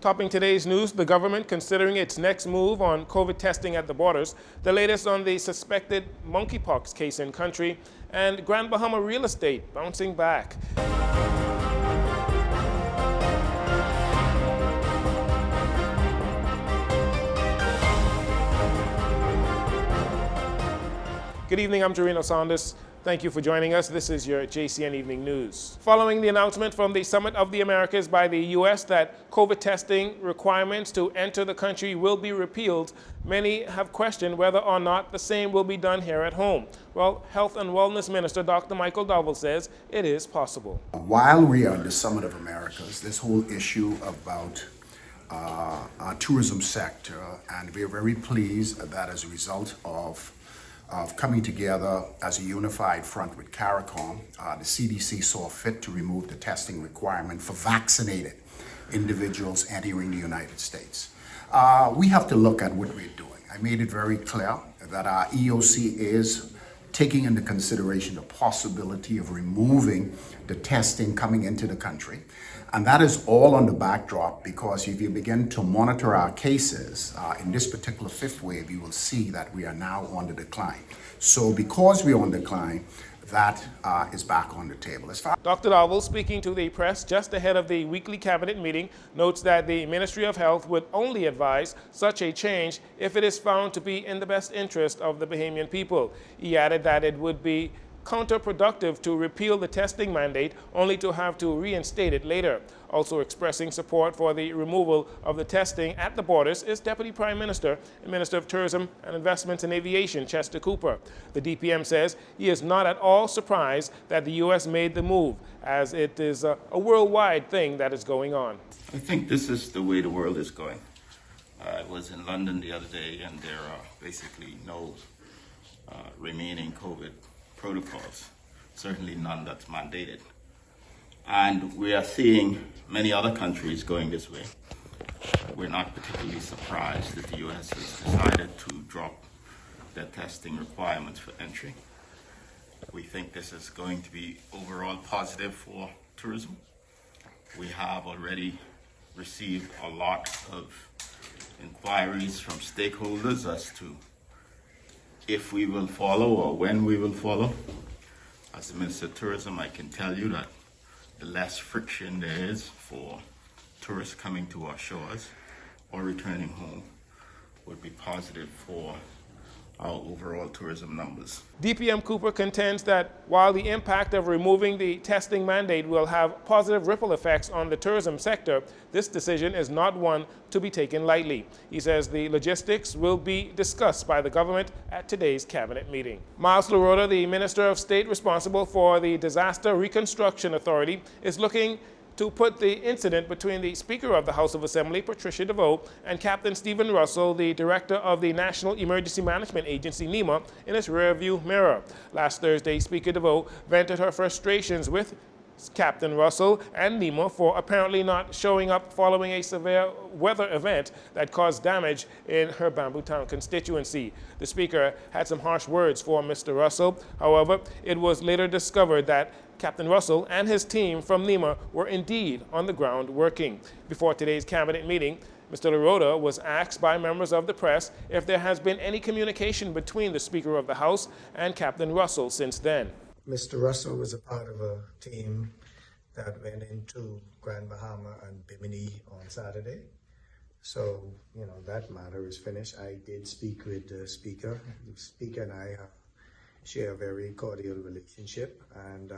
Topping today's news, the government considering its next move on COVID testing at the borders, the latest on the suspected monkeypox case in country, and Grand Bahama real estate bouncing back. Good evening, I'm Jcn News. Thank you for joining us. This is your JCN Evening News. Following the announcement from the Summit of the Americas by the U.S. that COVID testing requirements to enter the country will be repealed, many have questioned whether or not the same will be done here at home. Well, Health and Wellness Minister Dr. Michael Dowell says it is possible. While we are at the Summit of Americas, this whole issue about our tourism sector, and we are very pleased that as a result of coming together as a unified front with CARICOM, the CDC saw fit to remove the testing requirement for vaccinated individuals entering the United States. We have to look at what we're doing. I made it very clear that our EOC is taking into consideration the possibility of removing the testing coming into the country. And that is all on the backdrop because if you begin to monitor our cases in this particular fifth wave, you will see that we are now on the decline. So because we're on decline, that is back on the table. Dr. Dowell, speaking to the press just ahead of the weekly cabinet meeting, notes that the Ministry of Health would only advise such a change if it is found to be in the best interest of the Bahamian people. He added that it would be counterproductive to repeal the testing mandate only to have to reinstate it later. Also expressing support for the removal of the testing at the borders is Deputy Prime Minister and Minister of Tourism and Investments in Aviation, Chester Cooper. The DPM says he is not at all surprised that the U.S. made the move, as it is a worldwide thing that is going on. I think this is the way the world is going. I was in London the other day, and there are basically no remaining COVID protocols, certainly none that's mandated. And we are seeing many other countries going this way. We're not particularly surprised that the U.S. has decided to drop their testing requirements for entry. We think this is going to be overall positive for tourism. We have already received a lot of inquiries from stakeholders as to if we will follow or when we will follow. As the Minister of Tourism, I can tell you that the less friction there is for tourists coming to our shores or returning home would be positive for our overall tourism numbers. DPM Cooper contends that while the impact of removing the testing mandate will have positive ripple effects on the tourism sector, this decision is not one to be taken lightly. He says the logistics will be discussed by the government at today's cabinet meeting. Miles Laroda, the Minister of State responsible for the Disaster Reconstruction Authority, is looking to put the incident between the Speaker of the House of Assembly, Patricia DeVoe, and Captain Stephen Russell, the Director of the National Emergency Management Agency, NEMA, in its rearview mirror. Last Thursday, Speaker DeVoe vented her frustrations with Captain Russell and NEMA for apparently not showing up following a severe weather event that caused damage in her Bamboo Town constituency. The Speaker had some harsh words for Mr. Russell. However, it was later discovered that Captain Russell and his team from NEMA were indeed on the ground working. Before today's cabinet meeting, Mr. Laroda was asked by members of the press if there has been any communication between the Speaker of the House and Captain Russell since then. Mr. Russell was a part of a team that went into Grand Bahama and Bimini on Saturday. So, that matter is finished. I did speak with the Speaker. The Speaker and I share a very cordial relationship, and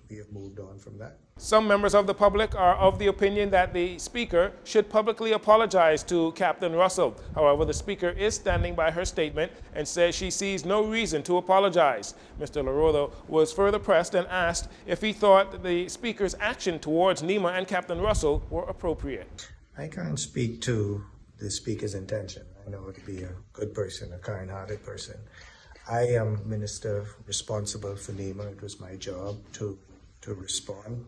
we have moved on from that. Some members of the public are of the opinion that the Speaker should publicly apologize to Captain Russell. However, the Speaker is standing by her statement and says she sees no reason to apologize. Mr. Laroda was further pressed and asked if he thought the Speaker's action towards NEMA and Captain Russell were appropriate. I can't speak to the Speaker's intention. I know to be a good person, a kind-hearted person. I am Minister responsible for NEMA. It was my job to respond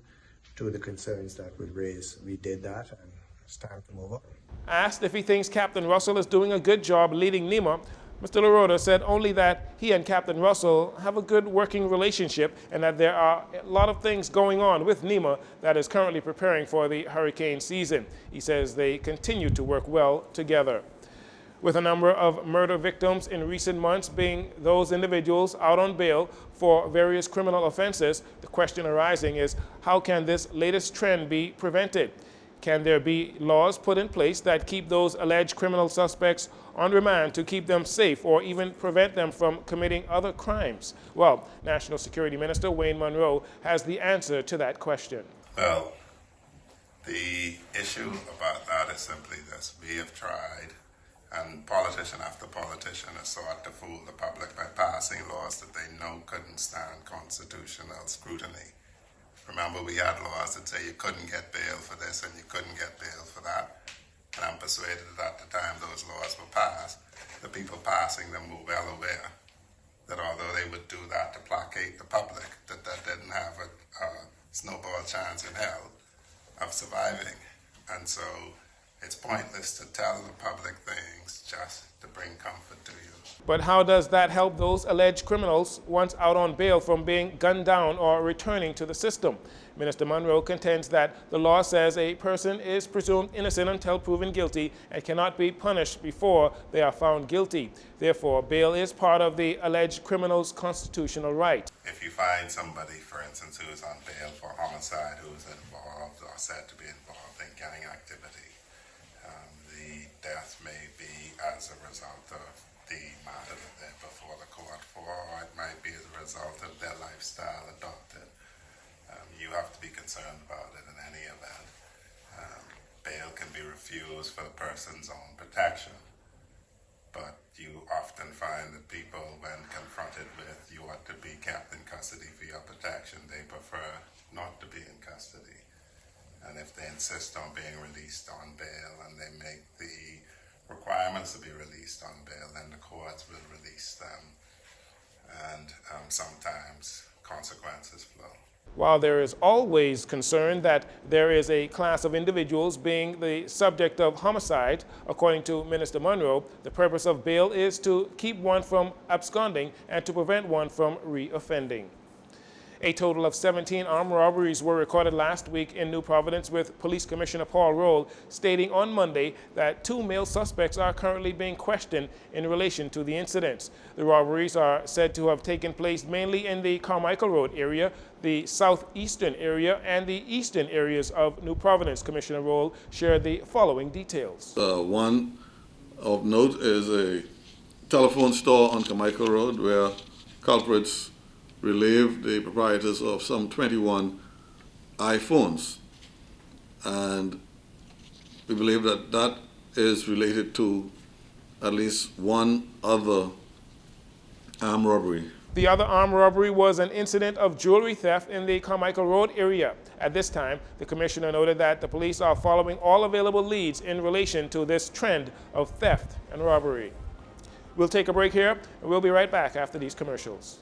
to the concerns that would raise. We did that, and it's time to move on. Asked if he thinks Captain Russell is doing a good job leading NEMA, Mr. LaRota said only that he and Captain Russell have a good working relationship and that there are a lot of things going on with NEMA that is currently preparing for the hurricane season. He says they continue to work well together. With a number of murder victims in recent months being those individuals out on bail for various criminal offenses, the question arising is how can this latest trend be prevented? Can there be laws put in place that keep those alleged criminal suspects on remand to keep them safe or even prevent them from committing other crimes? Well, National Security Minister Wayne Monroe has the answer to that question. Well, the issue about that is simply this. We have tried, and politician after politician has sought to fool the public by passing laws that they know couldn't stand constitutional scrutiny. Remember, we had laws that say you couldn't get bail for this and you couldn't get bail for that. And I'm persuaded that at the time those laws were passed, the people passing them were well aware that although they would do that to placate the public, that didn't have a snowball chance in hell of surviving. And so it's pointless to tell the public things just to bring comfort to you. But how does that help those alleged criminals once out on bail from being gunned down or returning to the system? Minister Monroe contends that the law says a person is presumed innocent until proven guilty and cannot be punished before they are found guilty. Therefore, bail is part of the alleged criminal's constitutional right. If you find somebody, for instance, who is on bail for homicide, who is involved or said to be involved in gang activity, the death may be as a result of the matter that they're before the court for, or it might be as a result of their lifestyle adopted. You have to be concerned about it in any event. Bail can be refused for the person's own protection, but you often find that people, when confronted with you ought to be kept in custody for your protection, they prefer not to be in custody. And if they insist on being released on bail and they make the requirements to be released on bail, then the courts will release them. And sometimes consequences flow. While there is always concern that there is a class of individuals being the subject of homicide, according to Minister Monroe, the purpose of bail is to keep one from absconding and to prevent one from re-offending. A total of 17 armed robberies were recorded last week in New Providence, with Police Commissioner Paul Roll stating on Monday that 2 male suspects are currently being questioned in relation to the incidents. The robberies are said to have taken place mainly in the Carmichael Road area, the southeastern area, and the eastern areas of New Providence. Commissioner Roll shared the following details. One of note is a telephone store on Carmichael Road where culprits relieved the proprietors of some 21 iPhones, and we believe that that is related to at least one other armed robbery. The other armed robbery was an incident of jewelry theft in the Carmichael Road area. At this time, the commissioner noted that the police are following all available leads in relation to this trend of theft and robbery. We'll take a break here, and we'll be right back after these commercials.